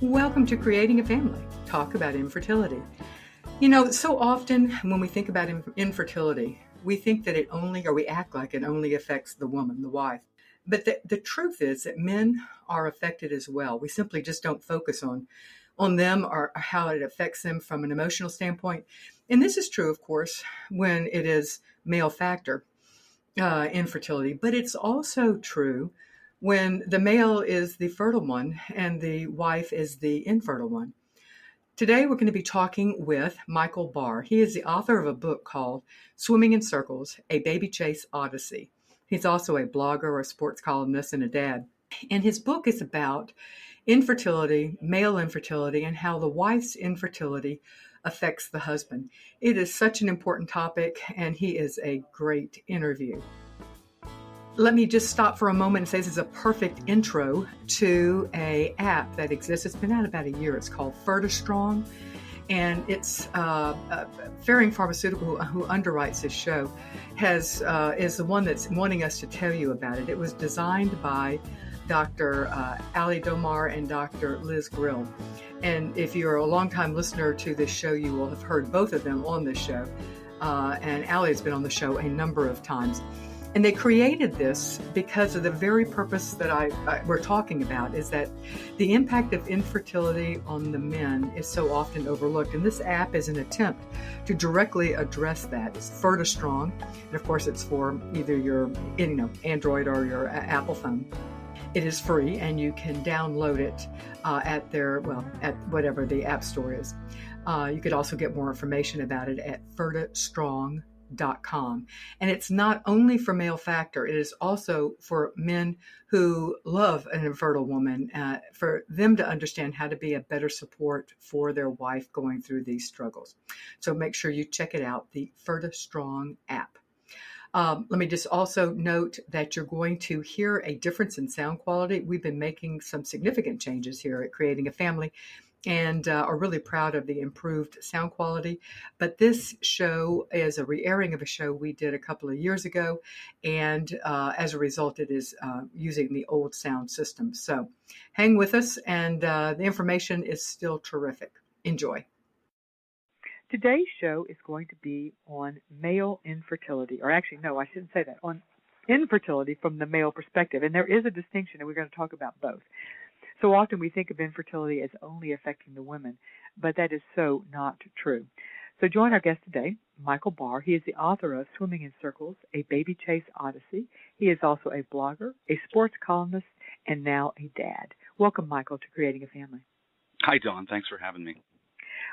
Welcome to Creating a Family. Talk about infertility. So often when we think about infertility, we think that we act like it only affects the woman, the wife. But the truth is that men are affected as well. We simply just don't focus on them or how it affects them from an emotional standpoint. And this is true, of course, when it is male factor infertility, but it's also true when the male is the fertile one and the wife is the infertile one. Today, we're going to be talking with Michael Barr. He is the author of a book called Swimming in Circles, A Baby Chase Odyssey. He's also a blogger, a sports columnist, and a dad. And his book is about infertility, male infertility, and how the wife's infertility affects the husband. It is such an important topic, and he is a great interview. Let me just stop for a moment and say this is a perfect intro to an app that exists. It's been out about a year. It's called Fertistrong, and it's Ferring Pharmaceutical, who underwrites this show, is the one that's wanting us to tell you about it. It was designed by Dr. Ali Domar and Dr. Liz Grill. And if you're a longtime listener to this show, you will have heard both of them on this show. And Ali has been on the show a number of times. And they created this because of the very purpose that we're talking about, is that the impact of infertility on the men is so often overlooked. And this app is an attempt to directly address that. It's Fertistrong, and of course it's for either your Android or your Apple phone. It is free, and you can download it at whatever the app store is. You could also get more information about it at Fertistrong.com. And it's not only for male factor, it is also for men who love an infertile woman, for them to understand how to be a better support for their wife going through these struggles. So make sure you check it out, the Fertistrong app. Let me just also note that you're going to hear a difference in sound quality. We've been making some significant changes here at Creating a Family, and are really proud of the improved sound quality. But this show is a re-airing of a show we did a couple of years ago, and as a result, it is using the old sound system. So hang with us, and the information is still terrific. Enjoy. Today's show is going to be on male infertility, or actually, no, I shouldn't say that, on infertility from the male perspective. And there is a distinction, and we're going to talk about both. So often we think of infertility as only affecting the women, but that is so not true. So join our guest today, Michael Barr. He is the author of Swimming in Circles, A Baby Chase Odyssey. He is also a blogger, a sports columnist, and now a dad. Welcome, Michael, to Creating a Family. Hi, Dawn. Thanks for having me.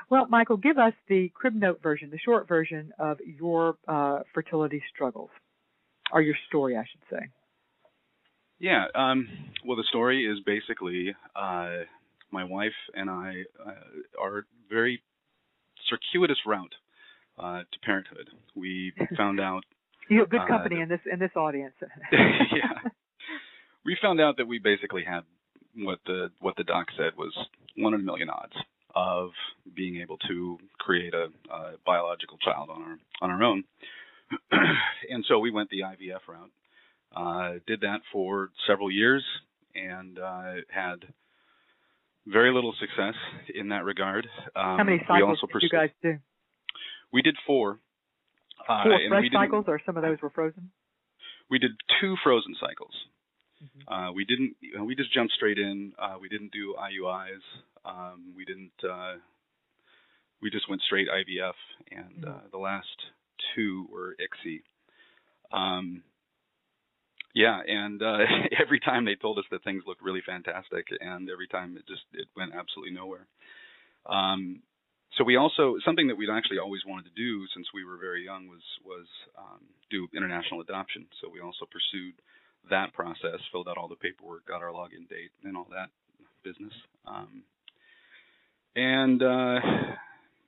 Well, Michael, give us the crib note version, the short version of your fertility struggles, or your story, I should say. Yeah, well, the story is basically my wife and I are very circuitous route to parenthood. We found out you have good company in this audience. Yeah, we found out that we basically had what the doc said was 1 in a million odds of being able to create a biological child on our own, and so we went the IVF route. Did that for several years and had very little success in that regard. How many cycles did you guys do? We did 4. 4 fresh cycles, or some of those were frozen? We did 2 frozen cycles. Mm-hmm. We just jumped straight in. We didn't do IUIs. We just went straight IVF, and the last 2 were ICSI. Yeah, and every time they told us that things looked really fantastic, and every time it went absolutely nowhere. So we also, something that we'd actually always wanted to do since we were very young was do international adoption. So we also pursued that process, filled out all the paperwork, got our login date, and all that business. And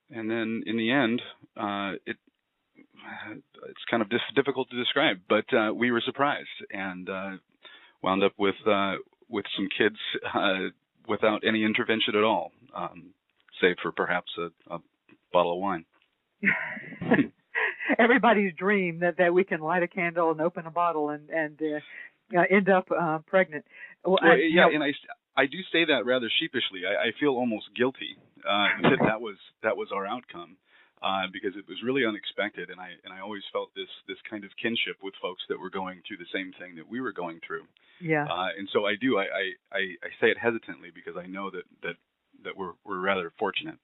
then in the end, it's kind of difficult to describe, but we were surprised and wound up with some kids without any intervention at all, save for perhaps a bottle of wine. Everybody's dream that we can light a candle and open a bottle and end up pregnant. Well, and I do say that rather sheepishly. I feel almost guilty that was our outcome, because it was really unexpected, and I always felt this kind of kinship with folks that were going through the same thing that we were going through. Yeah. And so I do. I say it hesitantly because I know that we're rather fortunate.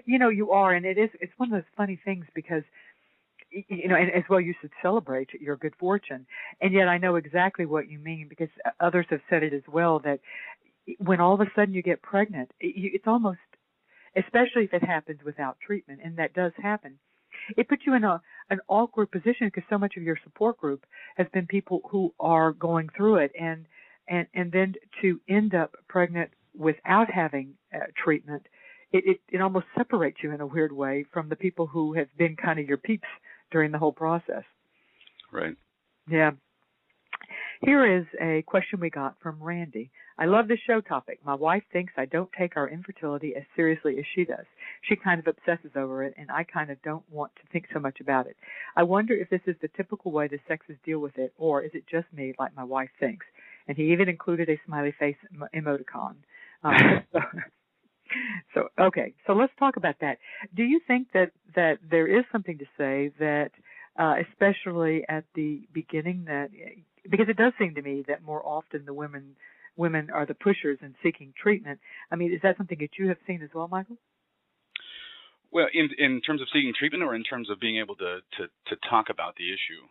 You are, and it's one of those funny things because and as well you should celebrate your good fortune. And yet I know exactly what you mean because others have said it as well, that when all of a sudden you get pregnant, it's almost, especially if it happens without treatment, and that does happen, it puts you in an awkward position because so much of your support group has been people who are going through it, and then to end up pregnant without having treatment, it almost separates you in a weird way from the people who have been kind of your peeps during the whole process. Right. Yeah. Here is a question we got from Randy. I love this show topic. My wife thinks I don't take our infertility as seriously as she does. She kind of obsesses over it, and I kind of don't want to think so much about it. I wonder if this is the typical way the sexes deal with it, or is it just me like my wife thinks? And he even included a smiley face emoticon. So let's talk about that. Do you think that there is something to say that, especially at the beginning, that because it does seem to me that more often the women are the pushers in seeking treatment. I mean, is that something that you have seen as well, Michael? Well, in terms of seeking treatment, or in terms of being able to talk about the issue?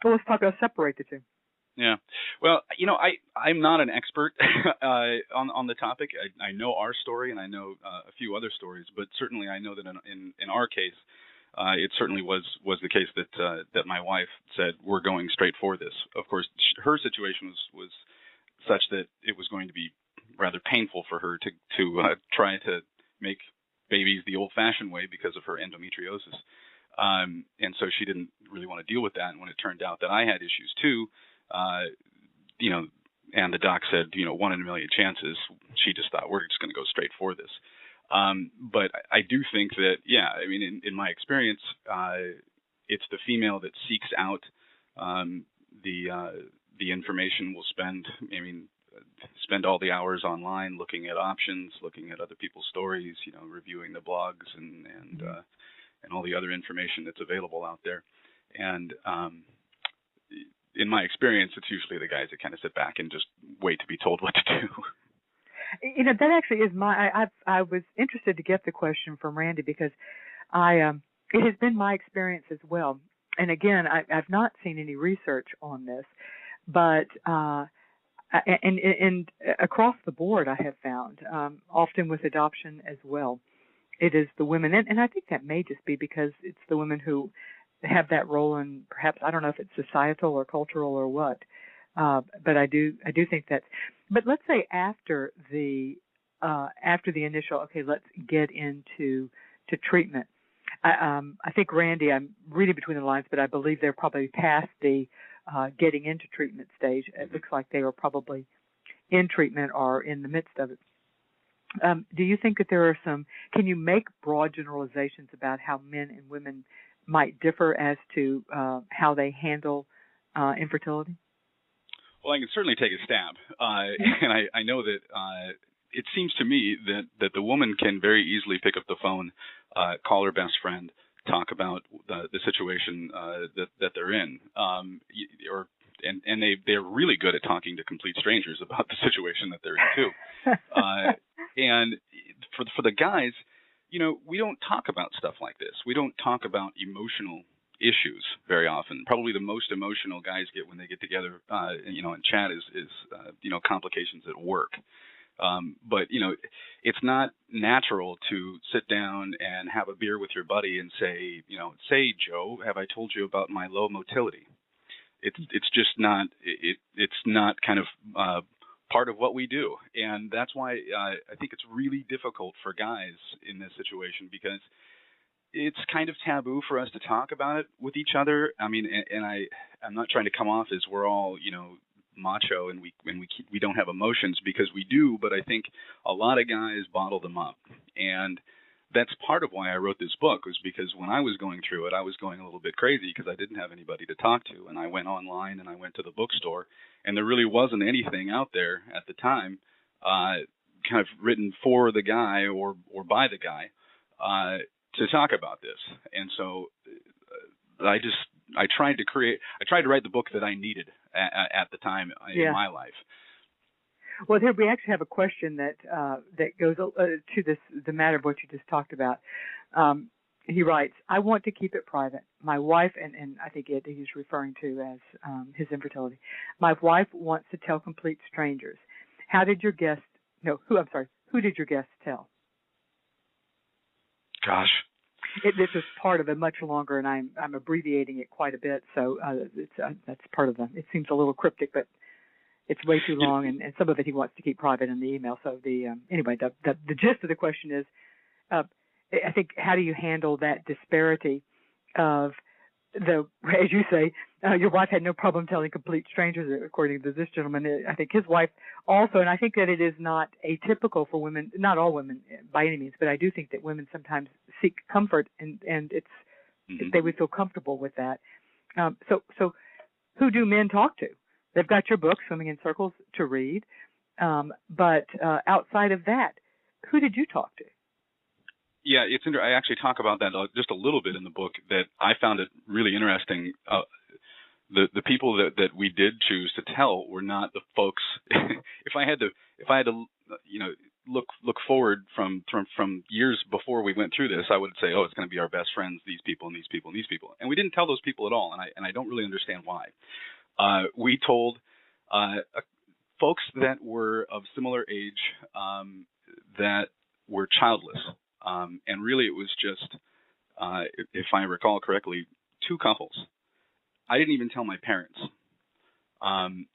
Well, let's separate the two. Yeah. Well, I'm not an expert on the topic. I know our story, and I know a few other stories, but certainly I know that in our case, it certainly was the case that my wife said, we're going straight for this. Of course, her situation was such that it was going to be rather painful for her to try to make babies the old-fashioned way because of her endometriosis. And so she didn't really want to deal with that. And when it turned out that I had issues too, and the doc said, 1 in a million chances, she just thought, we're just going to go straight for this. But I do think that, in my experience, it's the female that seeks out the information, will spend all the hours online looking at options, looking at other people's stories, reviewing the blogs and all the other information that's available out there. And in my experience, it's usually the guys that kind of sit back and just wait to be told what to do. That actually is I was interested to get the question from Randy because it has been my experience as well. And again, I've not seen any research on this, but and across the board, I have found, often with adoption as well, it is the women, and I think that may just be because it's the women who have that role, and perhaps I don't know if it's societal or cultural or what, but I do think that. But let's say after the initial, okay, let's get into treatment. I think Randy, I'm reading between the lines, but I believe they're probably past the getting into treatment stage. It looks like they are probably in treatment or in the midst of it. Do you think that there are can you make broad generalizations about how men and women might differ as to how they handle infertility? Well, I can certainly take a stab. And I know that it seems to me that the woman can very easily pick up the phone, call her best friend, talk about the situation that they're in, and they're really good at talking to complete strangers about the situation that they're in too. And for the guys, we don't talk about stuff like this. We don't talk about emotional issues very often. Probably the most emotional guys get when they get together, and chat is complications at work. But it's not natural to sit down and have a beer with your buddy and say, Joe, have I told you about my low motility? It's just not. It's not kind of part of what we do, and that's why I think it's really difficult for guys in this situation because it's kind of taboo for us to talk about it with each other. I mean, and I'm not trying to come off as we're all macho and we don't have emotions, because we do, but I think a lot of guys bottle them up, and that's part of why I wrote this book, was because when I was going through it, I was going a little bit crazy because I didn't have anybody to talk to, and I went online and I went to the bookstore, and there really wasn't anything out there at the time kind of written for the guy or by the guy to talk about this. And so I tried to write the book that I needed at the time in my life. Well, here we actually have a question that goes to the matter of what you just talked about. He writes, I want to keep it private. My wife, and I think he's referring to as his infertility. My wife wants to tell complete strangers. Who did your guest tell? Gosh. This is part of it much longer, and I'm abbreviating it quite a bit, so that's part of them. It seems a little cryptic, but it's way too long, and some of it he wants to keep private in the email. So anyway, the gist of the question is, I think, how do you handle that disparity of as you say, your wife had no problem telling complete strangers, according to this gentleman. I think his wife also, and I think that it is not atypical for women, not all women by any means, but I do think that women sometimes seek comfort, and it's they would feel comfortable with that. So who do men talk to? They've got your book, Swimming in Circles, to read, but outside of that, who did you talk to? Yeah, it's I actually talk about that just a little bit in the book. That I found it really interesting. The people that we did choose to tell were not the folks. if I had to look forward from years before we went through this, I would say, oh, it's going to be our best friends, these people and these people and these people, and we didn't tell those people at all, and I don't really understand why. We told folks that were of similar age that were childless. And really it was just, if I recall correctly, 2 couples. I didn't even tell my parents.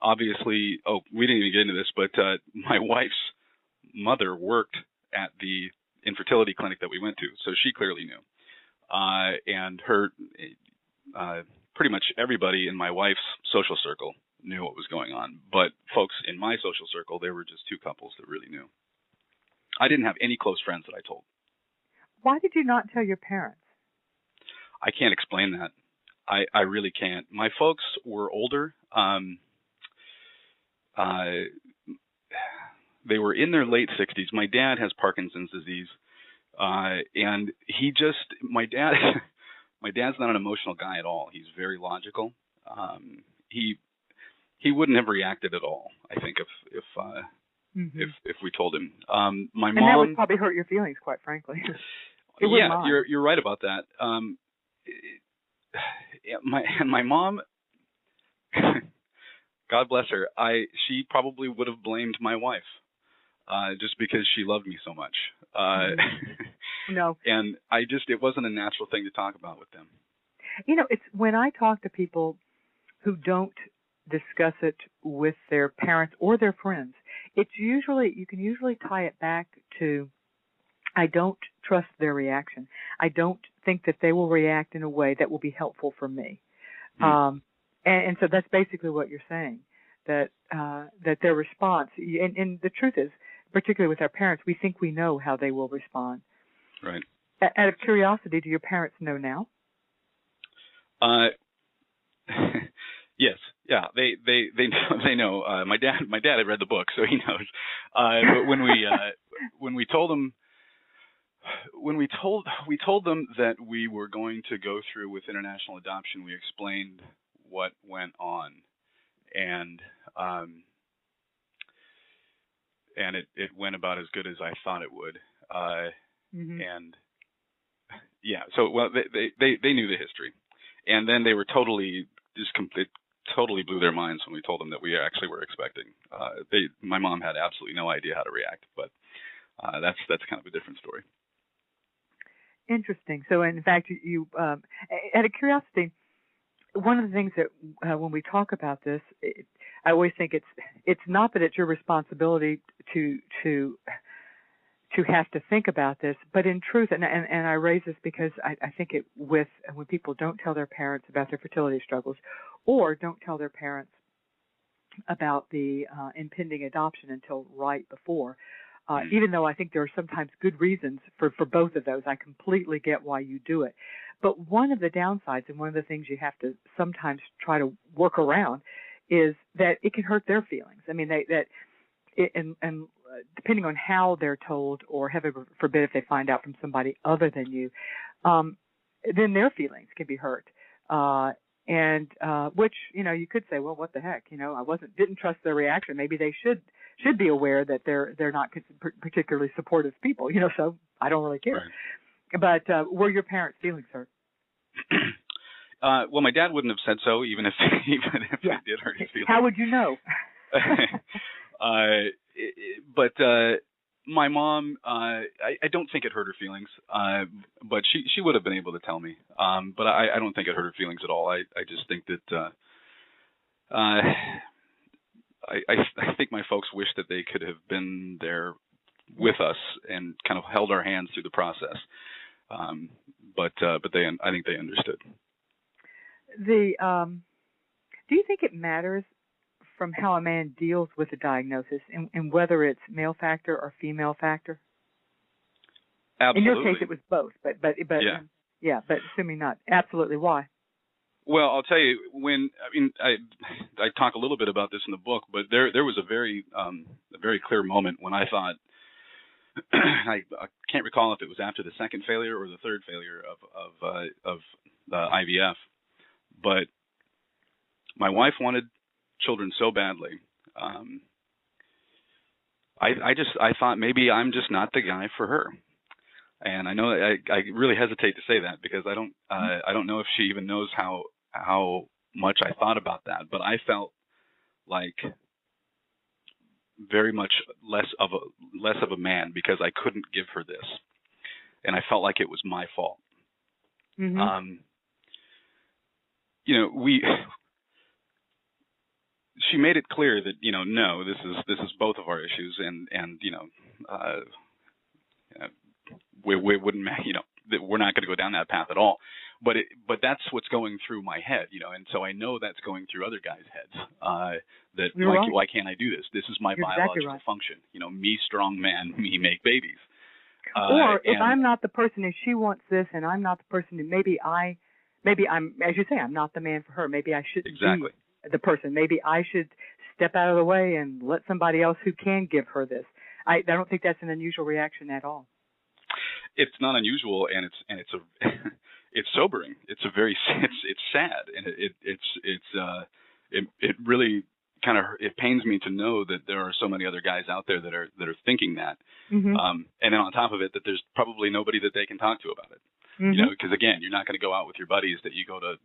Obviously, we didn't even get into this, but my wife's mother worked at the infertility clinic that we went to, so she clearly knew. And her, pretty much everybody in my wife's social circle knew what was going on. But folks in my social circle, there were just 2 couples that really knew. I didn't have any close friends that I told. Why did you not tell your parents? I can't explain that. I really can't. My folks were older. They were in their late 60s. My dad has Parkinson's disease, and my dad's not an emotional guy at all. He's very logical. He wouldn't have reacted at all, I think, if we told him. My mom, that would probably hurt your feelings, quite frankly. Yeah, you're right about that. My mom, God bless her, she probably would have blamed my wife, just because she loved me so much. No. And it wasn't a natural thing to talk about with them. It's when I talk to people who don't discuss it with their parents or their friends, you can usually tie it back to, I don't trust their reaction. I don't think that they will react in a way that will be helpful for me. And so that's basically what you're saying, that their response, and the truth is, particularly with our parents, we think we know how they will respond. Right. Out of curiosity, do your parents know now? Yes. Yeah. They know. My dad had read the book, so he knows. But when we told them that we were going to go through with international adoption, we explained what went on, and it went about as good as I thought it would. And yeah, so they knew the history, and then they were totally totally blew their minds when we told them that we actually were expecting. My mom had absolutely no idea how to react, but that's kind of a different story. Interesting. So, in fact, you out of curiosity, one of the things that when we talk about this, I always think it's not that it's your responsibility to have to think about this, but in truth, and I raise this because I think when people don't tell their parents about their fertility struggles, or don't tell their parents about the impending adoption until right before, even though I think there are sometimes good reasons for both of those. I completely get why you do it. But one of the downsides, and one of the things you have to sometimes try to work around, is that it can hurt their feelings. I mean, depending on how they're told, or heaven forbid if they find out from somebody other than you, then their feelings can be hurt. And which, you could say, well, what the heck, I didn't trust their reaction. Maybe they should be aware that they're not particularly supportive people, so I don't really care. Right. But were your parents' feelings hurt? Well, my dad wouldn't have said so, even if it did hurt his feelings. How would you know? But my mom, I don't think it hurt her feelings, but she would have been able to tell me. But I don't think it hurt her feelings at all. I just think that I think my folks wish that they could have been there with us and kind of held our hands through the process. But I think they understood. Do you think it matters from how a man deals with a diagnosis, and whether it's male factor or female factor? Absolutely. In your case, it was both, but but assuming not. Absolutely. Why? Well, I'll tell you, I talk a little bit about this in the book, but there was a very clear moment when I thought, I can't recall if it was after the second failure or the third failure of the IVF, but my wife wanted children so badly. I thought maybe I'm just not the guy for her. And I know I really hesitate to say that because I don't know if she even knows how much I thought about that, but I felt like very much less of a man because I couldn't give her this, and I felt like it was my fault. Mm-hmm. She made it clear that no, this is both of our issues, and we wouldn't, that we're not going to go down that path at all. But that's what's going through my head, and so I know that's going through other guys' heads. That why can't I do this? This is my biological function. Me strong man, me make babies. Or if I'm not the person and she wants this, and I'm not the person who maybe I'm, as you say, I'm not the man for her. Maybe I shouldn't be the person. Maybe I should step out of the way and let somebody else who can give her this. I don't think that's an unusual reaction at all. It's not unusual, and it's it's sobering. It's sad, and it really kind of, it pains me to know that there are so many other guys out there that are thinking that. Mm-hmm. And then on top of it, that there's probably nobody that they can talk to about it. Mm-hmm. Because again, you're not going to go out with your buddies that you go to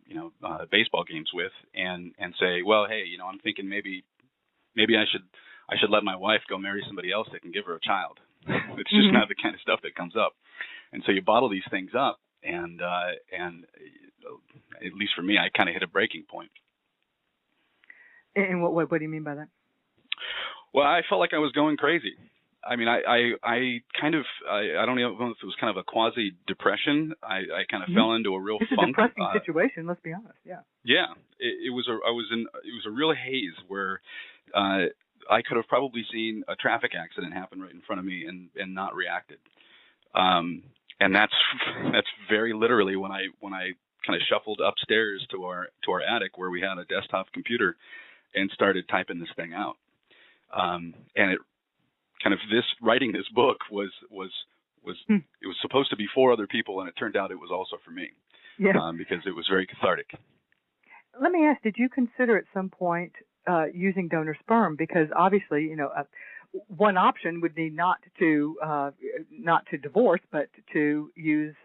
baseball games with and say, well, hey, I'm thinking maybe I should let my wife go marry somebody else that can give her a child. It's just not the kind of stuff that comes up. And so you bottle these things up, and at least for me, I kind of hit a breaking point. And what do you mean by that? Well, I felt like I was going crazy. I mean, I kind of, I don't know if it was kind of a quasi depression. I kind of fell into a real funk. It's a depressing situation. Let's be honest. Yeah. Yeah. It was a real haze where I could have probably seen a traffic accident happen right in front of me and not reacted. And that's very literally when I kind of shuffled upstairs to our attic where we had a desktop computer and started typing this thing out. And it kind of, writing this book was it was supposed to be for other people, and it turned out it was also for me. Yeah. Because it was very cathartic. Let me ask, did you consider at some point using donor sperm? Because obviously, one option would be not to divorce, but to use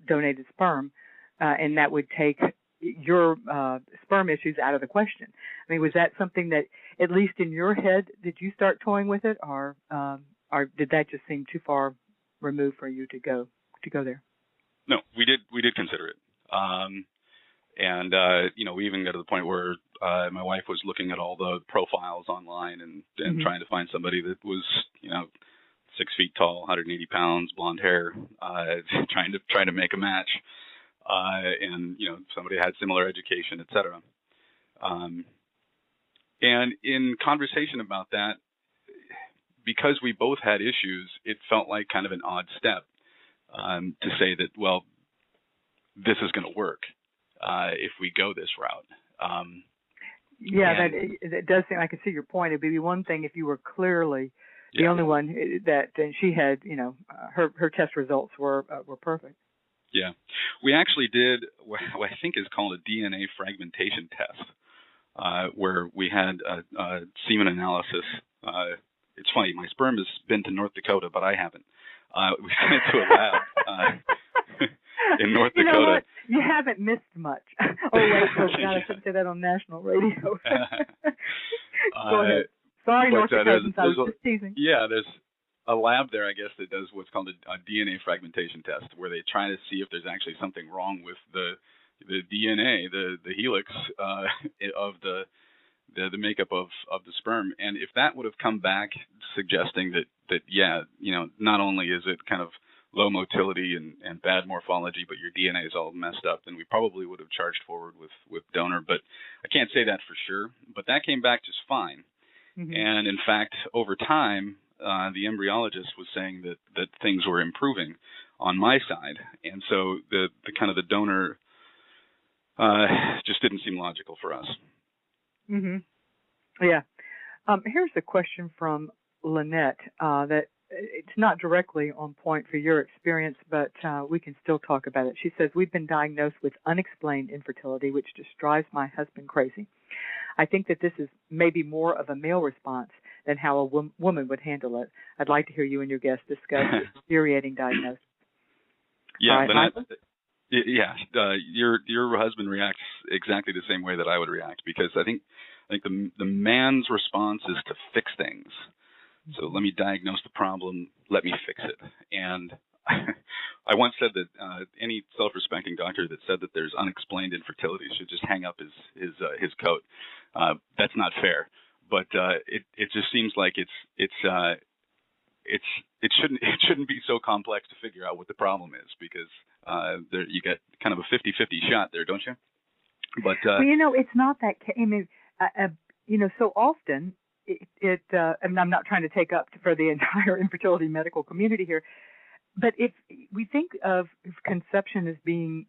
donated sperm, and that would take your sperm issues out of the question. I mean, was that something that, at least in your head, did you start toying with it, or did that just seem too far removed for you to go there? No, we did consider it, and we even got to the point where my wife was looking at all the profiles online and mm-hmm. trying to find somebody that was 6 feet tall, 180 pounds, blonde hair, trying to make a match. And somebody had similar education, et cetera. And in conversation about that, because we both had issues, it felt like kind of an odd step to say that, well, this is going to work if we go this route. That does seem. I can see your point. It'd be one thing if you were clearly The only one that, and she had, her test results were perfect. Yeah. We actually did what I think is called a DNA fragmentation test, where we had a semen analysis. It's funny, my sperm has been to North Dakota, but I haven't. We sent it to a lab in North Dakota. You know what? You haven't missed much. Oh, wait, God, I shouldn't say that on national radio. Go ahead. Sorry, North Dakotans, I was just teasing. Yeah, there's a lab there, I guess, that does what's called a DNA fragmentation test, where they try to see if there's actually something wrong with the DNA, the helix of the makeup of the sperm. And if that would have come back suggesting that yeah, not only is it kind of low motility and bad morphology, but your DNA is all messed up, then we probably would have charged forward with donor. But I can't say that for sure. But that came back just fine. Mm-hmm. And in fact, over time, the embryologist was saying that things were improving on my side, and so the kind of the donor just didn't seem logical for us. Mhm. Yeah. Here's a question from Lynette that it's not directly on point for your experience, but we can still talk about it. She says, we've been diagnosed with unexplained infertility, which just drives my husband crazy. I think that this is maybe more of a male response than how a woman would handle it. I'd like to hear you and your guest discuss the infuriating diagnosis. Yeah, your husband reacts exactly the same way that I would react, because I think the man's response is to fix things. So let me diagnose the problem, let me fix it. And I once said that any self-respecting doctor that said that there's unexplained infertility should just hang up his coat. That's not fair, but it just seems like it shouldn't be so complex to figure out what the problem is, because you get kind of a 50-50 shot there, don't you? But well, it's not that. I mean, so often and I'm not trying to take up for the entire infertility medical community here, but if we think of conception as being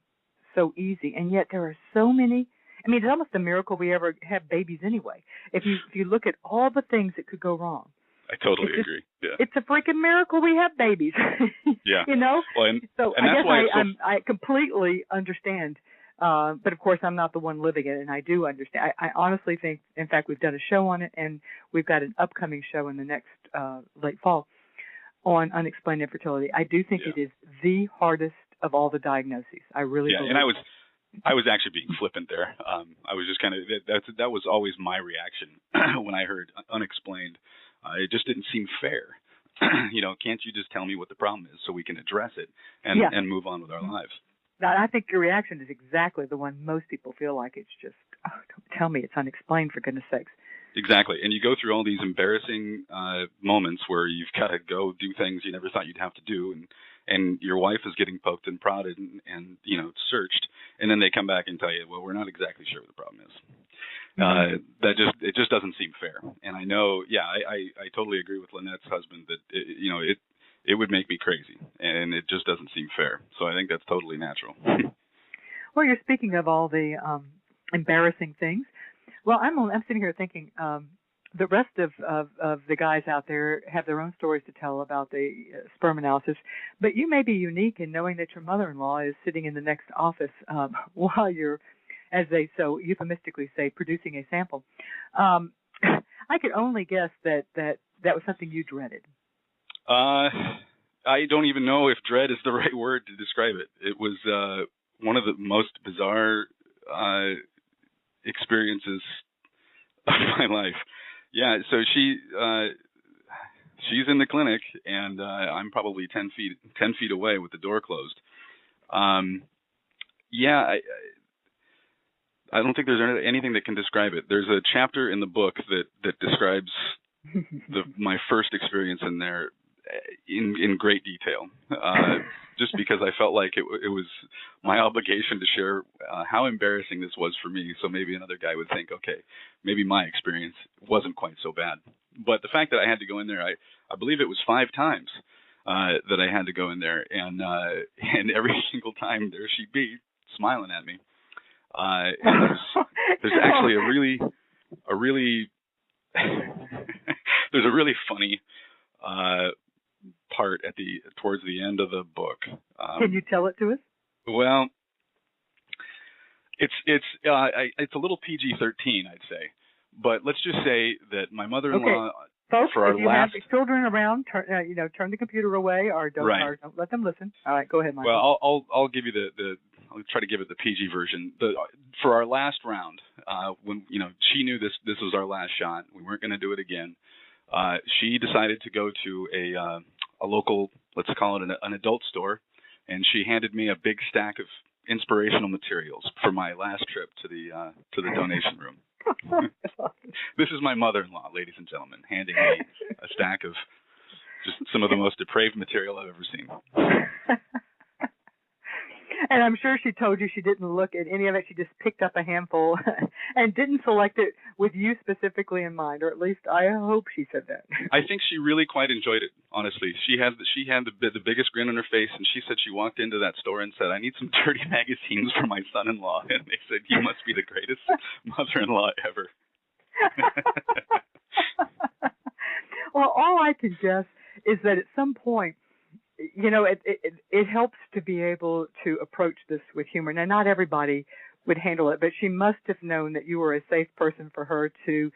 so easy, and yet there are so many. I mean, it's almost a miracle we ever have babies anyway. If you look at all the things that could go wrong. I totally agree. Yeah. It's a freaking miracle we have babies. Yeah. Well, so I guess I completely understand. But of course, I'm not the one living it, and I do understand. I honestly think, in fact, we've done a show on it, and we've got an upcoming show in the next late fall on unexplained infertility. I do think it is the hardest of all the diagnoses. I really believe. And I was actually being flippant there. I was just kind of that was always my reaction when I heard unexplained. It just didn't seem fair. Can't you just tell me what the problem is so we can address it and move on with our lives? I think your reaction is exactly the one most people feel like. It's just, don't tell me it's unexplained, for goodness sakes. Exactly. And you go through all these embarrassing moments where you've got to go do things you never thought you'd have to do, and your wife is getting poked and prodded and searched, and then they come back and tell you, well, we're not exactly sure what the problem is. It just doesn't seem fair. And I know, I totally agree with Lynette's husband that it would make me crazy, and it just doesn't seem fair. So I think that's totally natural. Well, you're speaking of all the embarrassing things. Well, I'm sitting here thinking the rest of the guys out there have their own stories to tell about the sperm analysis, but you may be unique in knowing that your mother-in-law is sitting in the next office while you're, as they so euphemistically say, producing a sample. I could only guess that was something you dreaded. I don't even know if dread is the right word to describe it. It was one of the most bizarre experiences of my life. Yeah, so she's in the clinic, and I'm probably 10 feet away with the door closed. I don't think there's anything that can describe it. There's a chapter in the book that describes my first experience in there in great detail, just because I felt like it was my obligation to share how embarrassing this was for me, so maybe another guy would think, okay, maybe my experience wasn't quite so bad. But the fact that I had to go in there, I believe it was 5 times that I had to go in there, and every single time there she'd be smiling at me. And there's actually a really there's a really funny part towards the end of the book. Can you tell it to us? Well, it's a little PG-13, I'd say, but let's just say that my mother-in-law. Okay. Folks, for our if you last have children around, turn the computer away or don't let them listen. All right, go ahead, Michael. Well, I'll give you I'll try to give it the PG version. For our last round, when she knew this was our last shot, we weren't going to do it again. She decided to go to a local, let's call it an adult store, and she handed me a big stack of inspirational materials for my last trip to the donation room. This is my mother-in-law, ladies and gentlemen, handing me a stack of just some of the most depraved material I've ever seen. And I'm sure she told you she didn't look at any of it. She just picked up a handful and didn't select it with you specifically in mind, or at least I hope she said that. I think she really quite enjoyed it, honestly. She had the biggest grin on her face, and she said she walked into that store and said, "I need some dirty magazines for my son-in-law." And they said, "You must be the greatest mother-in-law ever." Well, all I can guess is that at some point, it helps to be able to approach this with humor. Now, not everybody would handle it, but she must have known that you were a safe person for her to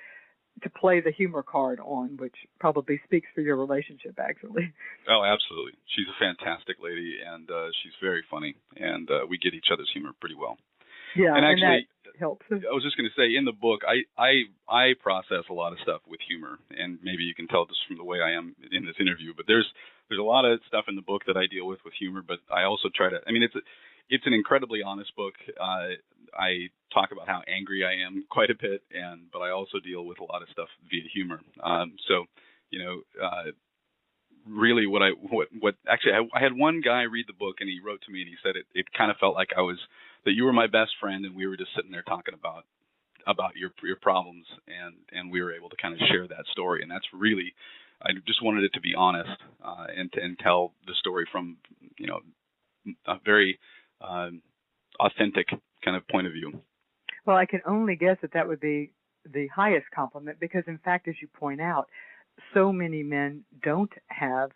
play the humor card on, which probably speaks for your relationship, actually. Oh, absolutely. She's a fantastic lady, and she's very funny, and we get each other's humor pretty well. Yeah, and actually, that helps. I was just going to say, in the book, I process a lot of stuff with humor, and maybe you can tell just from the way I am in this interview, but there's a lot of stuff in the book that I deal with humor, but I also try to, it's an incredibly honest book. I talk about how angry I am quite a bit, but I also deal with a lot of stuff via humor. Really I had one guy read the book, and he wrote to me and he said it kind of felt like that you were my best friend, and we were just sitting there talking about your problems, and we were able to kind of share that story. And that's really, I just wanted it to be honest, and tell the story from, a very authentic kind of point of view. Well, I can only guess that would be the highest compliment, because in fact, as you point out, so many men don't have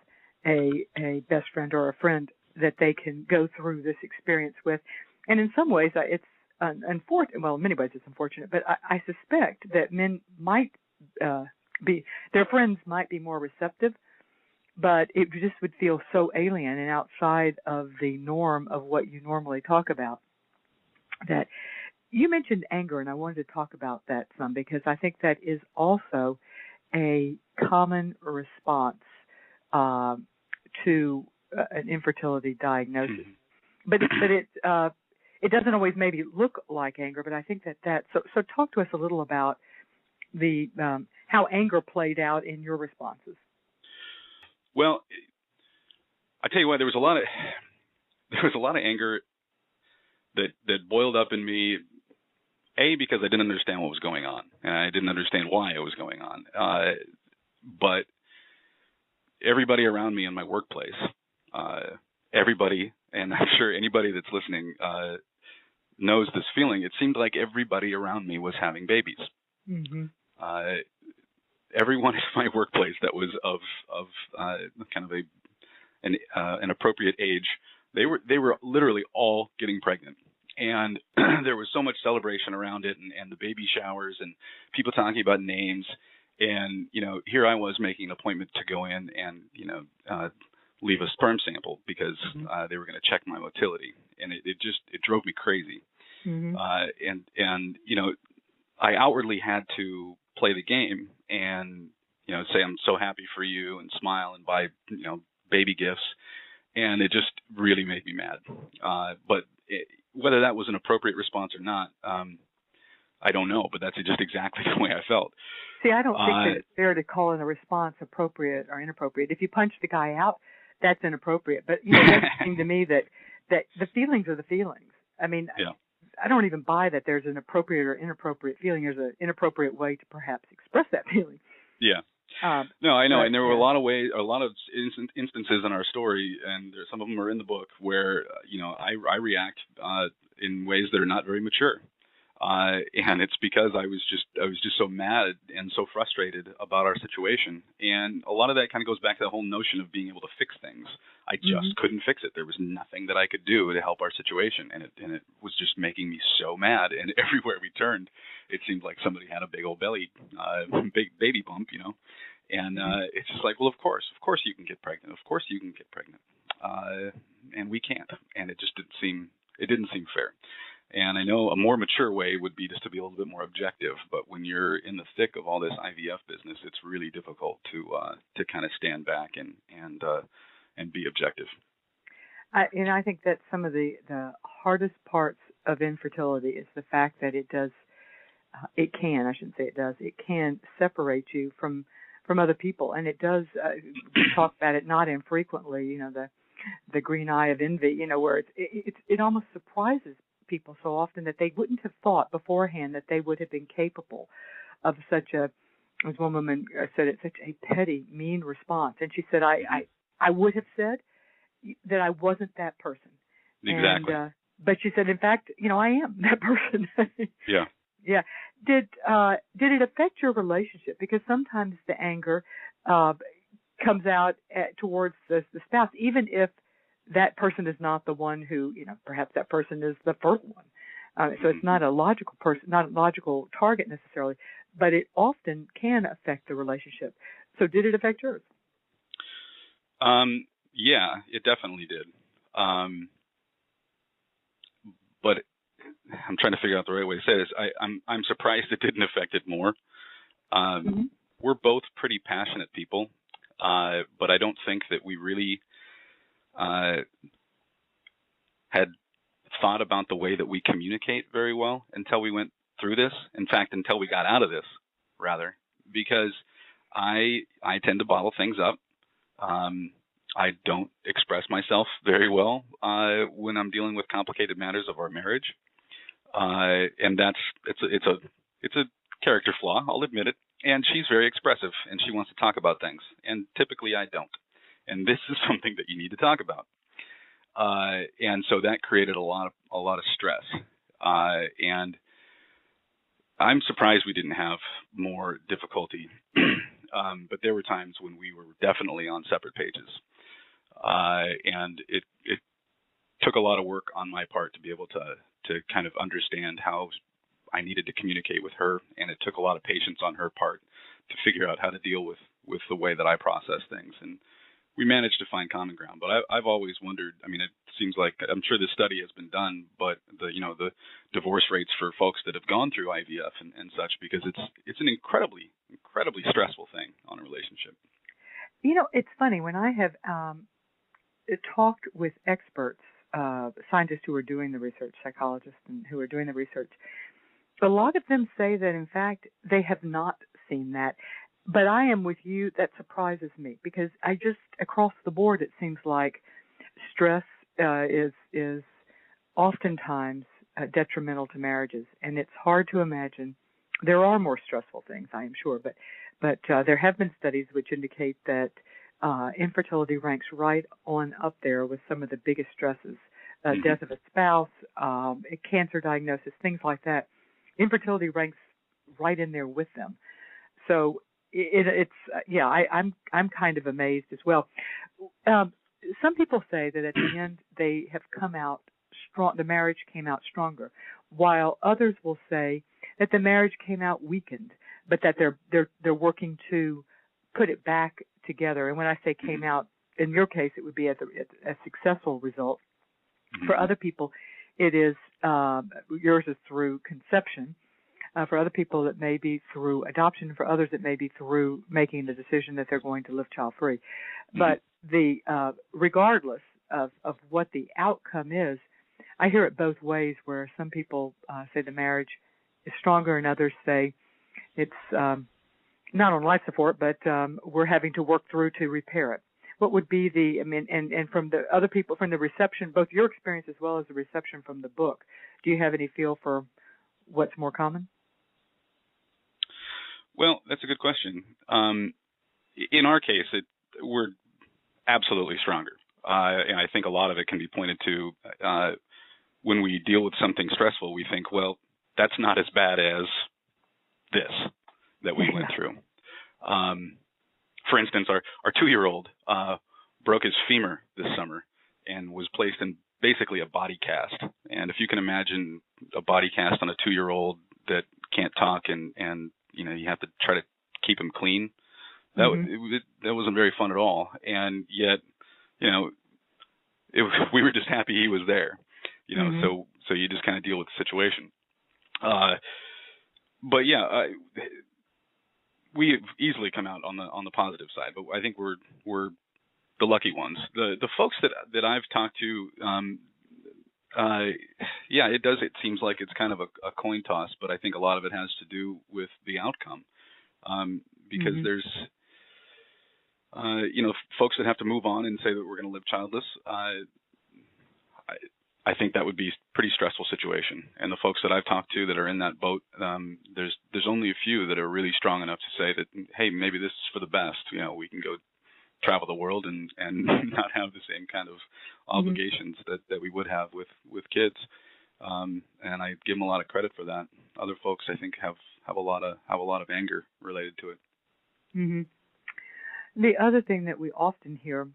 a best friend or a friend that they can go through this experience with. And in some ways, it's unfortunate. Well, in many ways, it's unfortunate. But I suspect that men might their friends might be more receptive, but it just would feel so alien and outside of the norm of what you normally talk about. That you mentioned anger, and I wanted to talk about that some, because I think that is also a common response to an infertility diagnosis. Mm-hmm. But it doesn't always maybe look like anger, but I think that so talk to us a little about the how anger played out in your responses. Well, I tell you what, there was a lot of anger that boiled up in me. Because I didn't understand what was going on, and I didn't understand why it was going on. But everybody around me in my workplace, everybody, and I'm sure anybody that's listening knows this feeling. It seemed like everybody around me was having babies. Mm-hmm. Everyone in my workplace that was of kind of an appropriate age, they were literally all getting pregnant. And there was so much celebration around it, and the baby showers and people talking about names. And, here I was making an appointment to go in and, leave a sperm sample because they were going to check my motility. And it drove me crazy. Mm-hmm. I outwardly had to play the game and, say I'm so happy for you and smile and buy, baby gifts. And it just really made me mad. But whether that was an appropriate response or not, I don't know, but that's just exactly the way I felt. See, I don't think that it's fair to call in a response appropriate or inappropriate. If you punch the guy out, that's inappropriate. But it doesn't seem to me that the feelings are the feelings. I mean, yeah. I don't even buy that there's an appropriate or inappropriate feeling. There's an inappropriate way to perhaps express that feeling. Yeah. No, I know, and there were a lot of instances in our story, and some of them are in the book where I react in ways that are not very mature, And it's because I was just so mad and so frustrated about our situation. And a lot of that kind of goes back to the whole notion of being able to fix things. I just couldn't fix it. There was nothing that I could do to help our situation, and it was just making me so mad. And everywhere we turned, it seemed like somebody had a big old belly, big baby bump, you know. And it's just like, well, of course you can get pregnant. Of course you can get pregnant, and we can't. And it just didn't seem fair. And I know a more mature way would be just to be a little bit more objective. But when you're in the thick of all this IVF business, it's really difficult to kind of stand back and be objective. I think that some of the hardest parts of infertility is the fact that it can separate you from other people, and it does. We talk about it not infrequently. You know, the green eye of envy. You know, where it almost surprises people so often that they wouldn't have thought beforehand that they would have been capable of such a, as one woman said it, such a petty, mean response. And she said, I would have said that I wasn't that person. Exactly. And, but she said, in fact, you know, I am that person. Yeah. Yeah. Did it affect your relationship? Because sometimes the anger comes out towards the spouse, even if that person is not the one who, you know, perhaps that person is the first one. So it's not a logical person, not a logical target necessarily, but it often can affect the relationship. So did it affect yours? Yeah, it definitely did. But I'm trying to figure out the right way to say this. I'm surprised it didn't affect it more. We're both pretty passionate people, but I don't think that we really had thought about the way that we communicate very well until we went through this. In fact, until we got out of this, rather, because I tend to bottle things up. I don't express myself very well when I'm dealing with complicated matters of our marriage, and it's a character flaw. I'll admit it. And she's very expressive, and she wants to talk about things, and typically I don't. And this is something that you need to talk about. And so that created a lot of stress. And I'm surprised we didn't have more difficulty. But there were times when we were definitely on separate pages. And it took a lot of work on my part to be able to kind of understand how I needed to communicate with her. And it took a lot of patience on her part to figure out how to deal with the way that I process things. And we managed to find common ground. But I've always wondered, I mean, it seems like, I'm sure this study has been done, but the divorce rates for folks that have gone through IVF and such, because it's an incredibly stressful thing on a relationship. You know, it's funny, when I have talked with experts, scientists who are doing the research, psychologists and who are doing the research, a lot of them say that, in fact, they have not seen that. But I am with you, that surprises me, because I just, across the board, it seems like stress is oftentimes detrimental to marriages. And it's hard to imagine. There are more stressful things, I am sure, but there have been studies which indicate that infertility ranks right on up there with some of the biggest stresses. Death of a spouse, cancer diagnosis, things like that. Infertility ranks right in there with them. So I'm kind of amazed as well. Some people say that at the end they have come out strong. The marriage came out stronger, while others will say that the marriage came out weakened, but that they're working to put it back together. And when I say came out, in your case, it would be a successful result. For other people, it is yours is through conception. For other people, it may be through adoption. For others, it may be through making the decision that they're going to live child-free. But regardless of what the outcome is, I hear it both ways, where some people say the marriage is stronger and others say it's not on life support, but we're having to work through to repair it. What would be and from the other people, from the reception, both your experience as well as the reception from the book, do you have any feel for what's more common? Well, that's a good question. In our case, we're absolutely stronger. And I think a lot of it can be pointed to when we deal with something stressful, we think, well, that's not as bad as this that we went through. For instance, our 2-year-old broke his femur this summer and was placed in basically a body cast. And if you can imagine a body cast on a 2-year-old that can't talk and you have to try to keep him clean, that wasn't very fun at all. And yet, we were just happy he was there, so you just kind of deal with the situation. But yeah, we easily come out on the positive side, but I think we're the lucky ones. The folks that I've talked to, it seems like it's kind of a coin toss, but I think a lot of it has to do with the outcome, because there's folks that have to move on and say that we're going to live childless. I think that would be a pretty stressful situation. And the folks that I've talked to that are in that boat, there's only a few that are really strong enough to say that, hey, maybe this is for the best. We can go travel the world and not have the same kind of obligations that we would have with kids. And I give them a lot of credit for that. Other folks, I think, have a lot of anger related to it. Mm-hmm. The other thing that we often hear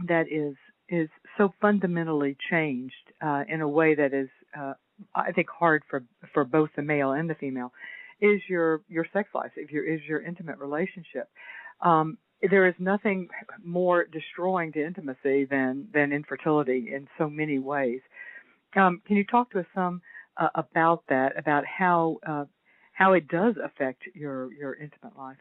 that is so fundamentally changed in a way that is, I think, hard for both the male and the female, is your sex life, is your intimate relationship. There is nothing more destroying to intimacy than infertility in so many ways. Can you talk to us some about that, about how it does affect your intimate life?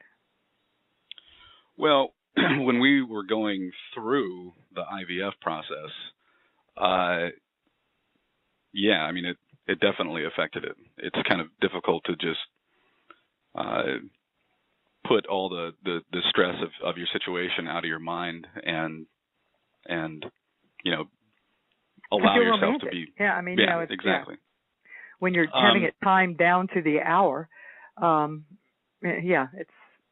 Well, when we were going through the IVF process, it definitely affected it. It's kind of difficult to just put all the stress of your situation out of your mind and allow yourself to be. Yeah, it's, exactly. Yeah. When you're having it timed down to the hour,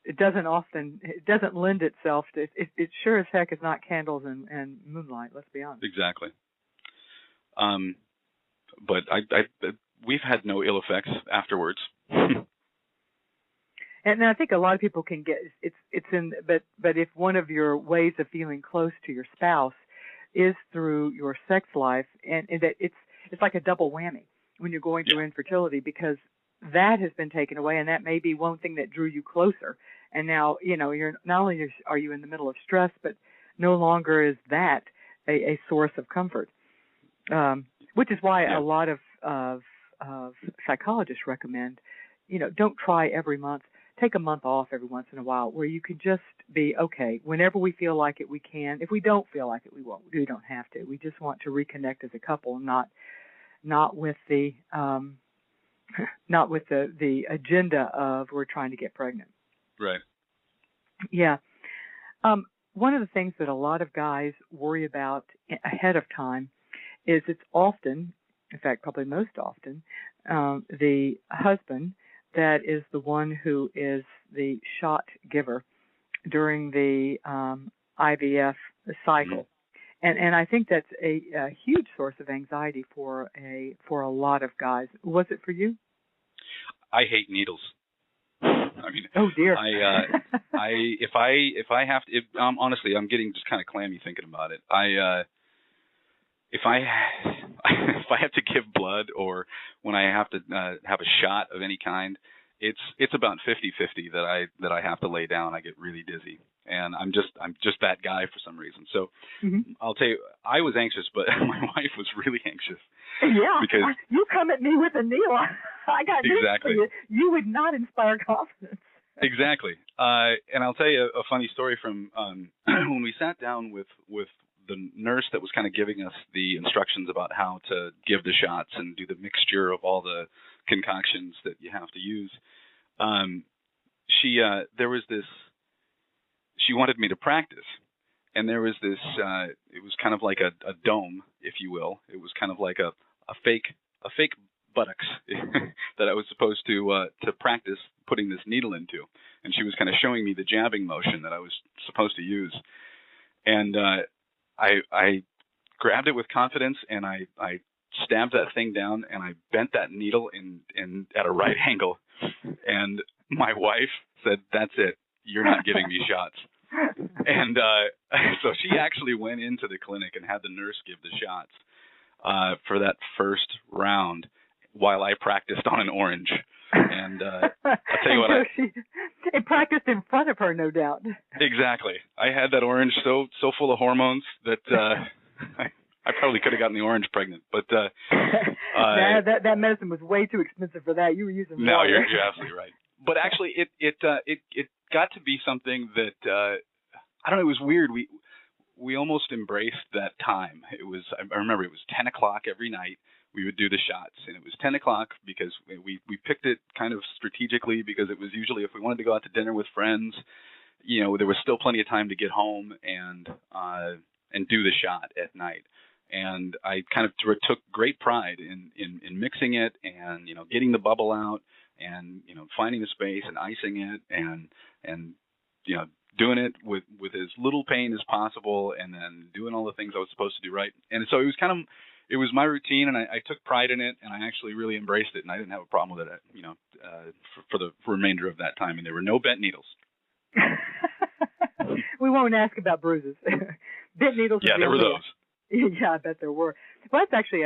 it doesn't lend itself to it sure as heck is not candles and moonlight, let's be honest. Exactly. But we've had no ill effects afterwards. And I think a lot of people can get but if one of your ways of feeling close to your spouse is through your sex life, and that it's like a double whammy when you're going through infertility, because that has been taken away, and that may be one thing that drew you closer. And now, you're not only are you in the middle of stress, but no longer is that a source of comfort. Which is why a lot of psychologists recommend, don't try every month. Take a month off every once in a while, where you can just be okay. Whenever we feel like it, we can. If we don't feel like it, we won't. We don't have to. We just want to reconnect as a couple, not with the agenda of we're trying to get pregnant. Right. Yeah. One of the things that a lot of guys worry about ahead of time is it's often, in fact, probably most often, the husband that is the one who is the shot giver during the IVF cycle. And I think that's a huge source of anxiety for a lot of guys. Was it for you? I hate needles. Oh dear. If I have to, honestly, I'm getting just kind of clammy thinking about it. If I have to give blood, or when I have to have a shot of any kind, it's about 50-50 that I have to lay down. I get really dizzy, and I'm just that guy for some reason. So I'll tell you, I was anxious, but my wife was really anxious. Yeah, because you come at me with a needle, I got news exactly. for you. You would not inspire confidence. Exactly. And I'll tell you a funny story from when we sat down with the nurse that was kind of giving us the instructions about how to give the shots and do the mixture of all the concoctions that you have to use. There was this, she wanted me to practice, and there was this, it was kind of like a dome, if you will. It was kind of like a fake buttocks that I was supposed to practice putting this needle into. And she was kind of showing me the jabbing motion that I was supposed to use. And I grabbed it with confidence, and I stabbed that thing down, and I bent that needle in at a right angle. And my wife said, "That's it. You're not giving me shots." And so she actually went into the clinic and had the nurse give the shots for that first round while I practiced on an orange. And I'll tell you what, she practiced in front of her, no doubt. Exactly. I had that orange so full of hormones that I probably could have gotten the orange pregnant. But that medicine was way too expensive for that. You were using no, water. you're absolutely right. But actually, it got to be something that I don't know. It was weird. We almost embraced that time. I remember it was 10 o'clock every night. We would do the shots, and it was 10 o'clock because we picked it kind of strategically because it was usually if we wanted to go out to dinner with friends, there was still plenty of time to get home and do the shot at night. And I kind of took great pride in mixing it and, getting the bubble out and, finding the space and icing it and doing it with as little pain as possible and then doing all the things I was supposed to do right. And so it was my routine, and I took pride in it, and I actually really embraced it, and I didn't have a problem with it, for the remainder of that time. And there were no bent needles. We won't ask about bruises. Bent needles. Yeah, there were those. Yeah, I bet there were. Well, that's actually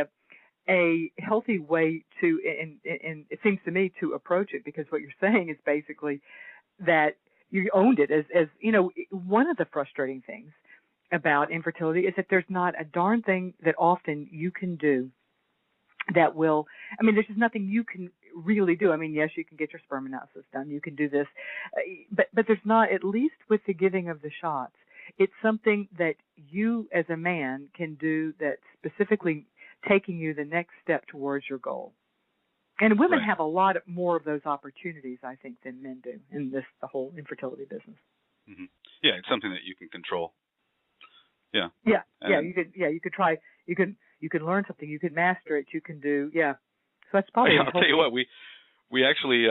a healthy way to, and it seems to me, to approach it, because what you're saying is basically that you owned it as one of the frustrating things about infertility is that there's not a darn thing that often you can do that will, there's just nothing you can really do. Yes, you can get your sperm analysis done. You can do this. But there's not, at least with the giving of the shots, it's something that you as a man can do that's specifically taking you the next step towards your goal. And women have a lot more of those opportunities, I think, than men do in the whole infertility business. Mm-hmm. Yeah, it's something that you can control. Yeah. Yeah. You could try. You could learn something. You could master it. You can do. Yeah. So that's probably. I'll tell you what. We actually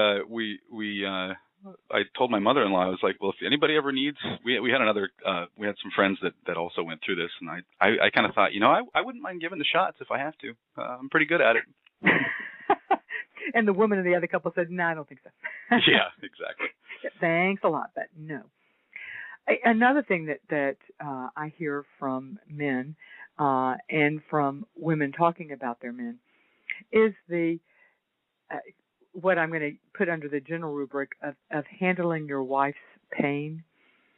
I told my mother-in-law, I was like, well, if anybody ever needs, we had we had some friends that also went through this, and I kind of thought, I wouldn't mind giving the shots if I have to. I'm pretty good at it. And the woman in the other couple said, no, I don't think so. Yeah, exactly. Thanks a lot, but no. Another thing that I hear from men and from women talking about their men is what I'm going to put under the general rubric of handling your wife's pain.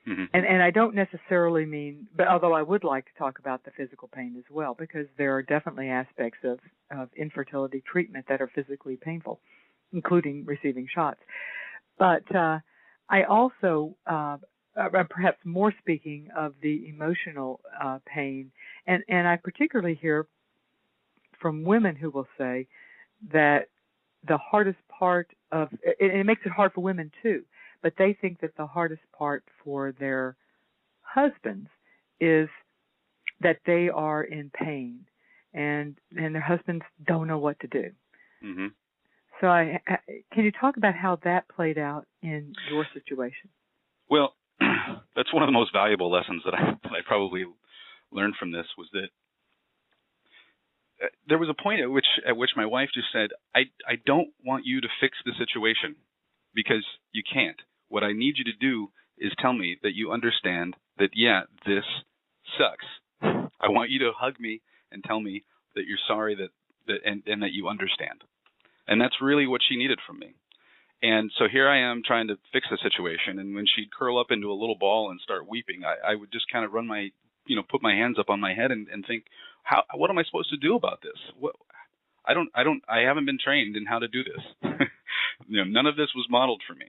Mm-hmm. And I don't necessarily mean, but although I would like to talk about the physical pain as well, because there are definitely aspects of infertility treatment that are physically painful, including receiving shots. But I also, perhaps more speaking of the emotional pain, and I particularly hear from women who will say that the hardest part and it makes it hard for women too, but they think that the hardest part for their husbands is that they are in pain and their husbands don't know what to do. Mm-hmm. So can you talk about how that played out in your situation? Well, that's one of the most valuable lessons that I probably learned from this was that there was a point at which my wife just said, I don't want you to fix the situation because you can't. What I need you to do is tell me that you understand that, yeah, this sucks. I want you to hug me and tell me that you're sorry and that you understand. And that's really what she needed from me. And so here I am trying to fix the situation. And when she'd curl up into a little ball and start weeping, I would just kind of put my hands up on my head and think, what am I supposed to do about this? I haven't been trained in how to do this. None of this was modeled for me.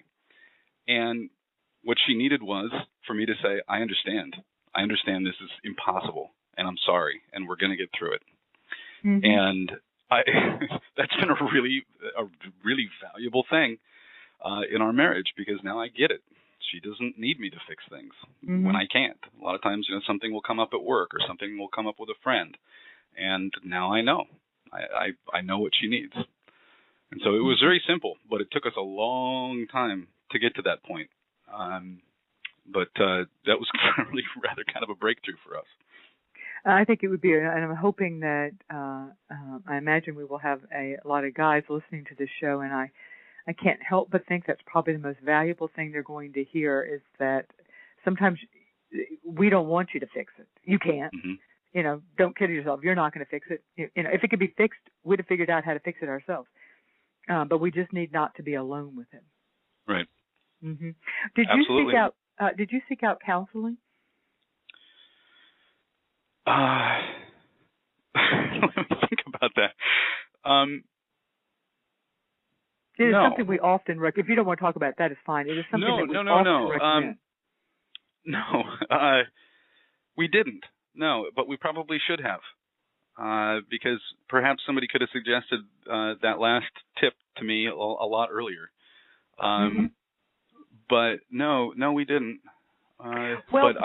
And what she needed was for me to say, I understand. I understand this is impossible, and I'm sorry, and we're going to get through it. Mm-hmm. And that's been a really valuable thing in our marriage, because now I get it. She doesn't need me to fix things when I can't. A lot of times, something will come up at work or something will come up with a friend, and now I know. I know what she needs. And so it was very simple, but it took us a long time to get to that point. But that was really rather kind of a breakthrough for us. I think it would be, and I'm hoping that I imagine we will have a lot of guys listening to this show, and I can't help but think that's probably the most valuable thing they're going to hear is that sometimes we don't want you to fix it. You can't. Mm-hmm. You know, don't kid yourself. You're not going to fix it. You know, if it could be fixed, we'd have figured out how to fix it ourselves. But we just need not to be alone with it. Right. Mm-hmm. Absolutely. Did you seek out counseling? Let me think about that. It is no. something we often recommend. If you don't want to talk about it, that is fine. It is something that we often recommend. No, we didn't. No, but we probably should have, because perhaps somebody could have suggested that last tip to me a lot earlier. But no, we didn't. But I would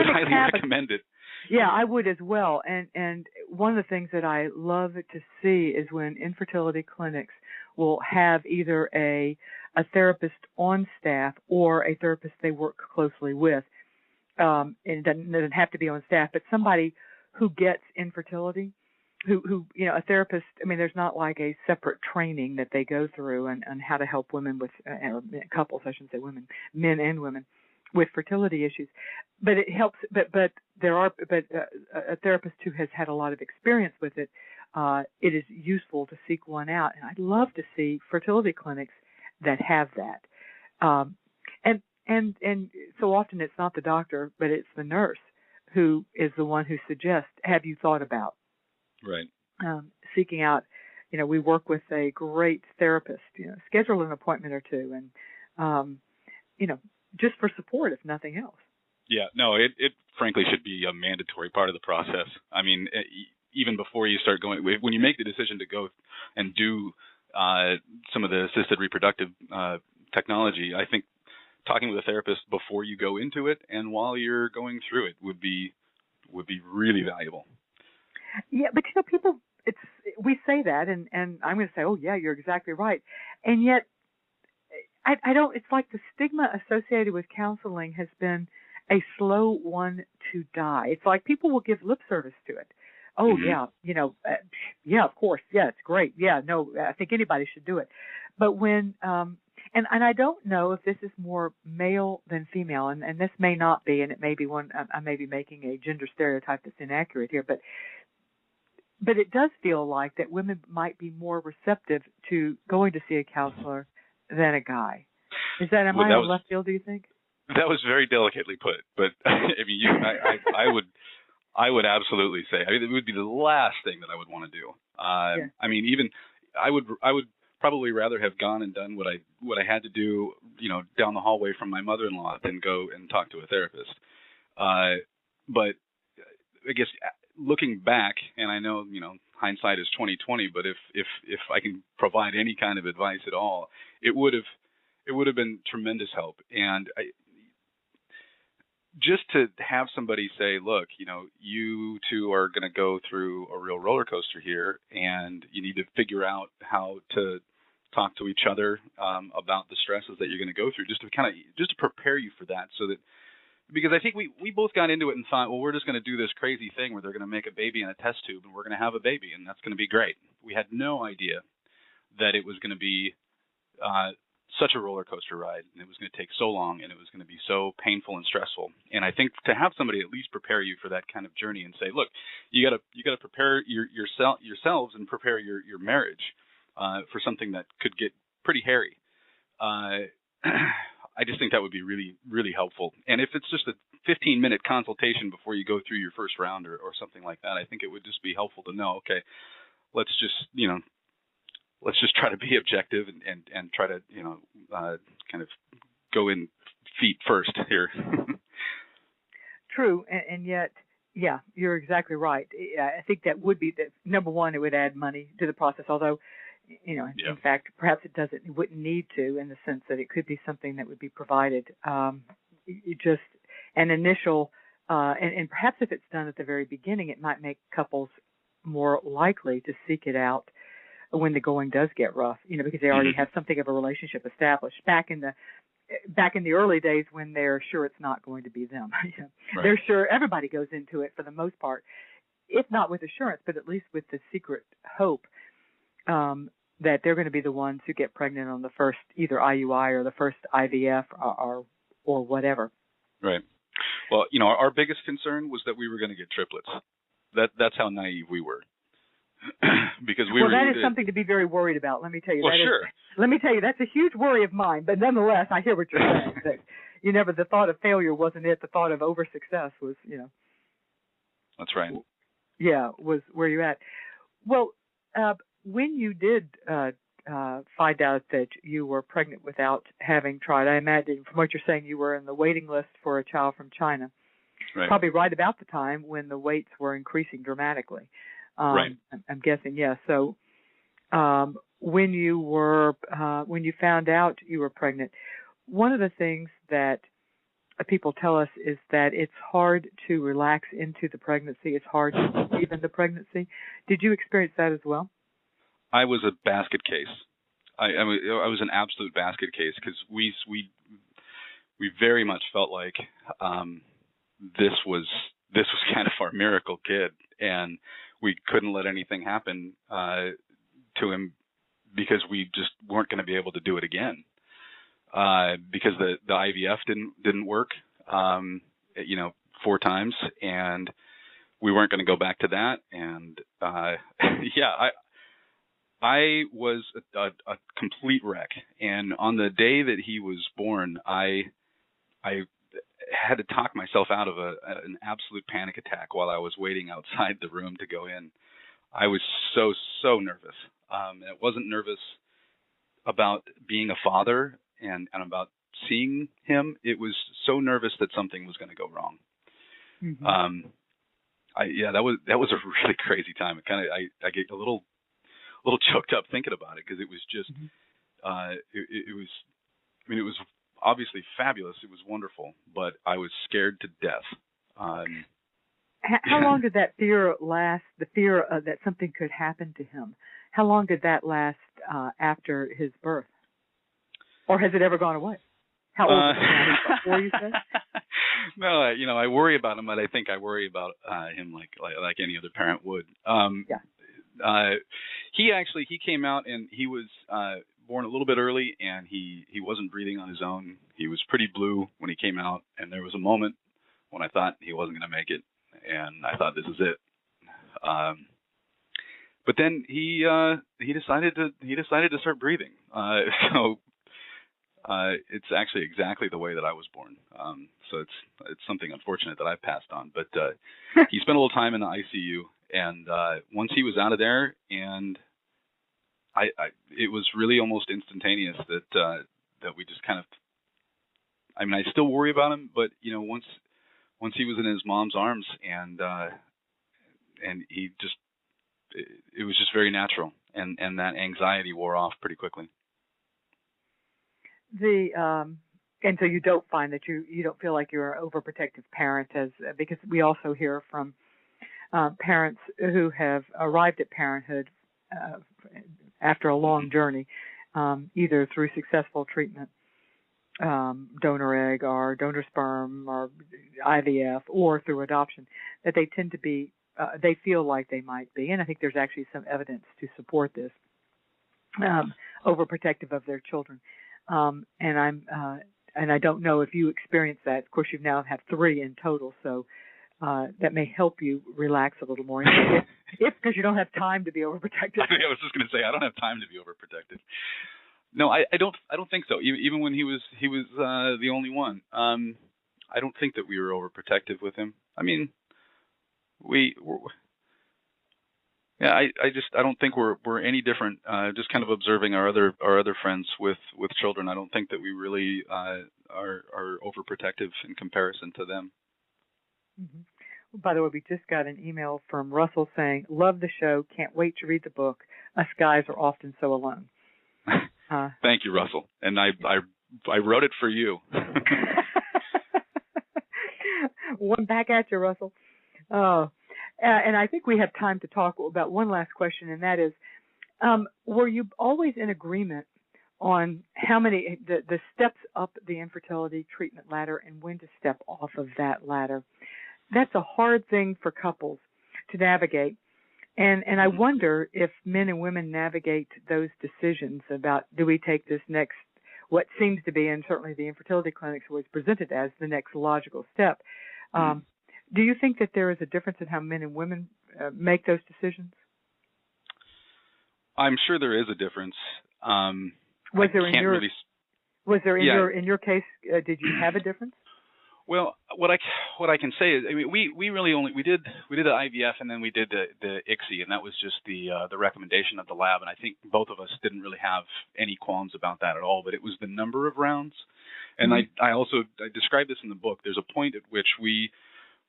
highly recommend it. Yeah, I would as well. And one of the things that I love to see is when infertility clinics will have either a therapist on staff or a therapist they work closely with. And it doesn't have to be on staff, but somebody who gets infertility, who you know, a therapist. I mean, there's not like a separate training that they go through on how to help women with, or couples, I shouldn't say women, men and women, with fertility issues. But it helps. But a therapist who has had a lot of experience with it, it is useful to seek one out. And I'd love to see fertility clinics that have that. And so often it's not the doctor, but it's the nurse who is the one who suggests, have you thought about seeking out, you know, we work with a great therapist, you know, schedule an appointment or two and, you know, just for support, if nothing else. Yeah, no, it frankly should be a mandatory part of the process. I mean, even before you start going, when you make the decision to go and do some of the assisted reproductive technology, I think talking with a therapist before you go into it and while you're going through it would be really valuable. Yeah, but you know, people, we say that, and I'm going to say, oh yeah, you're exactly right, and yet I don't. It's like the stigma associated with counseling has been a slow one to die. It's like people will give lip service to it. Oh yeah, you know, yeah, of course, yeah, it's great. Yeah, no, I think anybody should do it. But when and I don't know if this is more male than female, and this may not be, and it may be one. I may be making a gender stereotype that's inaccurate here, but it does feel like that women might be more receptive to going to see a counselor than a guy. Is that, am I on left field, do you think? That was very delicately put, but I mean, I would absolutely say, I mean, it would be the last thing that I would want to do. I mean, even I would probably rather have gone and done what I had to do, you know, down the hallway from my mother-in-law than go and talk to a therapist. But I guess looking back, and I know, you know, hindsight is 20/20, but if I can provide any kind of advice at all, it would have been tremendous help. And just to have somebody say, look, you know, you two are going to go through a real roller coaster here, and you need to figure out how to talk to each other about the stresses that you're going to go through, just to prepare you for that, so that, because I think we both got into it and thought, well, we're just going to do this crazy thing where they're going to make a baby in a test tube and we're going to have a baby and that's going to be great. We had no idea that it was going to be such a roller coaster ride, and it was going to take so long, and it was going to be so painful and stressful. And I think to have somebody at least prepare you for that kind of journey and say, look, you got to prepare yourselves and prepare your marriage for something that could get pretty hairy. I just think that would be really, really helpful. And if it's just a 15-minute consultation before you go through your first round or something like that, I think it would just be helpful to know, okay, let's just try to be objective and try to, you know, kind of go in feet first here. True. And yet, yeah, you're exactly right. I think that would be, number one, it would add money to the process, although, you know, in fact, perhaps it wouldn't need to, in the sense that it could be something that would be provided. Just an initial, and perhaps if it's done at the very beginning, it might make couples more likely to seek it out when the going does get rough, you know, because they already have something of a relationship established back in the early days when they're sure it's not going to be them. You know, they're sure, everybody goes into it for the most part, if not with assurance, but at least with the secret hope that they're going to be the ones who get pregnant on the first either IUI or the first IVF or whatever. Right. Well, our biggest concern was that we were going to get triplets. That's how naive we were. Because that is something to be very worried about. Let me tell you. Well, sure. Let me tell you, that's a huge worry of mine. But nonetheless, I hear what you're saying. That the thought of failure wasn't it. The thought of over success was, That's right. Yeah, was where you're at. Well, when you did find out that you were pregnant without having tried, I imagine from what you're saying, you were in the waiting list for a child from China. Right. Probably right about the time when the weights were increasing dramatically. Right. I'm guessing, yes. Yeah. So when you found out you were pregnant, one of the things that people tell us is that it's hard to relax into the pregnancy. It's hard to believe in the pregnancy. Did you experience that as well? I was a basket case. I was an absolute basket case because we very much felt like this was kind of our miracle kid, and we couldn't let anything happen to him because we just weren't going to be able to do it again because the IVF didn't work 4 times, and we weren't going to go back to that. And I was a complete wreck. And on the day that he was born, I had to talk myself out of an absolute panic attack while I was waiting outside the room to go in. I was so nervous. I wasn't nervous about being a father and about seeing him. It was so nervous that something was going to go wrong. Mm-hmm. That was a really crazy time. It kind of I get a little choked up thinking about it because it was just it was obviously fabulous. It was wonderful, but I was scared to death. How long did that fear last? The fear that something could happen to him. How long did that last after his birth, or has it ever gone away? How old is he now? 4, you said? No, I worry about him, but I think I worry about him like any other parent would. He came out and he was born a little bit early, and he wasn't breathing on his own. He was pretty blue when he came out, and there was a moment when I thought he wasn't going to make it, and I thought, this is it. But then he decided to start breathing. So it's actually exactly the way that I was born. So it's something unfortunate that I passed on. But he spent a little time in the ICU, and once he was out of there, and it was really almost instantaneous that we just kind of. I mean, I still worry about him, but once he was in his mom's arms, and he just. It was just very natural, and that anxiety wore off pretty quickly. And so you don't find that you don't feel like you're an overprotective parent, because we also hear from parents who have arrived at parenthood after a long journey, either through successful treatment, donor egg or donor sperm or IVF, or through adoption, that they tend to be. They feel like they might be, and I think there's actually some evidence to support this, overprotective of their children. And I don't know if you experienced that. Of course, you've now had 3 in total, so that may help you relax a little more. If because you don't have time to be overprotective. I was just going to say, I don't have time to be overprotective. No, I don't think so. Even when he was the only one, I don't think that we were overprotective with him. I mean. I don't think we're any different. Just kind of observing our other friends with children. I don't think that we really are overprotective in comparison to them. Mm-hmm. By the way, we just got an email from Russell saying, "Love the show. Can't wait to read the book. Us guys are often so alone." Thank you, Russell. And I wrote it for you. One back at you, Russell. And I think we have time to talk about one last question, and that is, were you always in agreement on how many, the steps up the infertility treatment ladder and when to step off of that ladder? That's a hard thing for couples navigate. And I wonder if men and women navigate those decisions about, do we take this next, what seems to be, and certainly the infertility clinics was presented as the next logical step. Do you think that there is a difference in how men and women make those decisions? I'm sure there is a difference. Was there in your case? Did you have a difference? Well, what I can say is, I mean, we really only we did the IVF and then we did the ICSI, and that was just the recommendation of the lab, and I think both of us didn't really have any qualms about that at all. But it was the number of rounds, and I described this in the book. There's a point at which we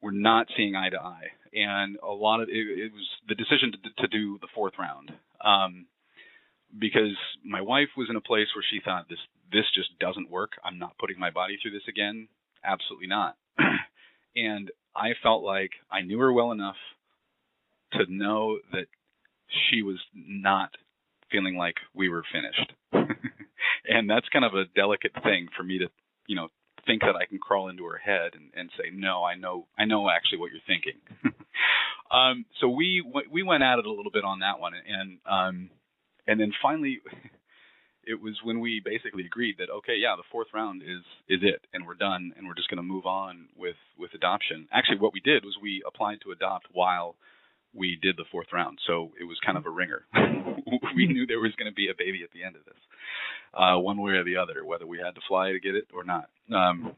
were not seeing eye to eye, and a lot of it was the decision to do the fourth round, because my wife was in a place where she thought this just doesn't work. I'm not putting my body through this again. Absolutely not. And I felt like I knew her well enough to know that she was not feeling like we were finished. And that's kind of a delicate thing for me to, think that I can crawl into her head and say, no, I know actually what you're thinking. So we went at it a little bit on that one. And then finally, it was when we basically agreed that, okay, yeah, the fourth round is it, and we're done, and we're just going to move on with adoption. Actually, what we did was we applied to adopt while we did the fourth round, so it was kind of a ringer. We knew there was going to be a baby at the end of this, one way or the other, whether we had to fly to get it or not. And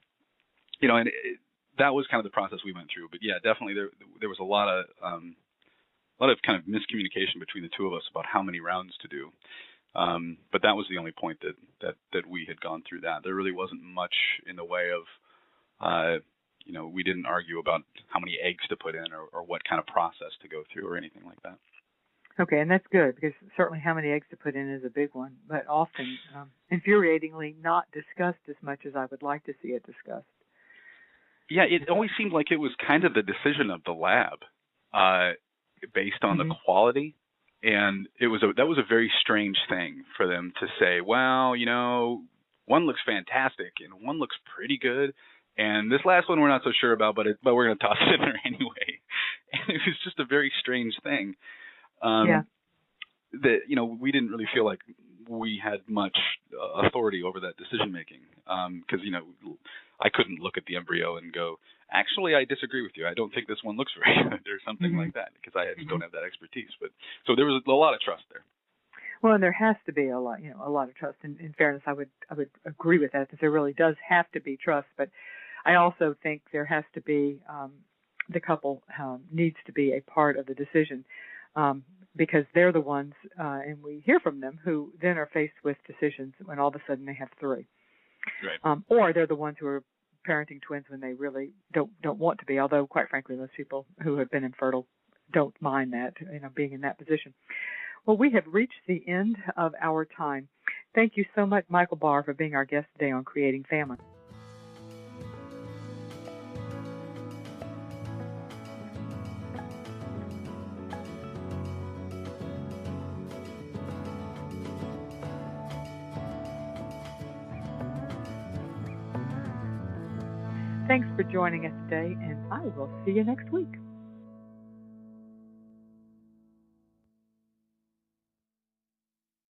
that was kind of the process we went through. But yeah, definitely there was a lot of kind of miscommunication between the two of us about how many rounds to do. But that was the only point that we had gone through that. There really wasn't much in the way of, we didn't argue about how many eggs to put in or what kind of process to go through or anything like that. Okay, and that's good, because certainly how many eggs to put in is a big one, but often infuriatingly not discussed as much as I would like to see it discussed. Yeah, it always seemed like it was kind of the decision of the lab based on the quality. And that was a very strange thing for them to say, well, one looks fantastic and one looks pretty good, and this last one we're not so sure about, but we're going to toss it in there anyway. And it was just a very strange thing. That we didn't really feel like we had much authority over that decision making, because I couldn't look at the embryo and go, actually, I disagree with you. I don't think this one looks very good or something like that, because I don't have that expertise. But so there was a lot of trust there. Well, and there has to be a lot of trust. In fairness, I would agree with that there really does have to be trust. But I also think there has to be the couple needs to be a part of the decision, because they're the ones, and we hear from them, who then are faced with decisions when all of a sudden they have three. Right. Or they're the ones who are parenting twins when they really don't want to be, although quite frankly most people who have been infertile don't mind that, being in that position. Well, we have reached the end of our time. Thank you so much, Michael Barr, for being our guest today on Creating Family. Thanks for joining us today, and I will see you next week.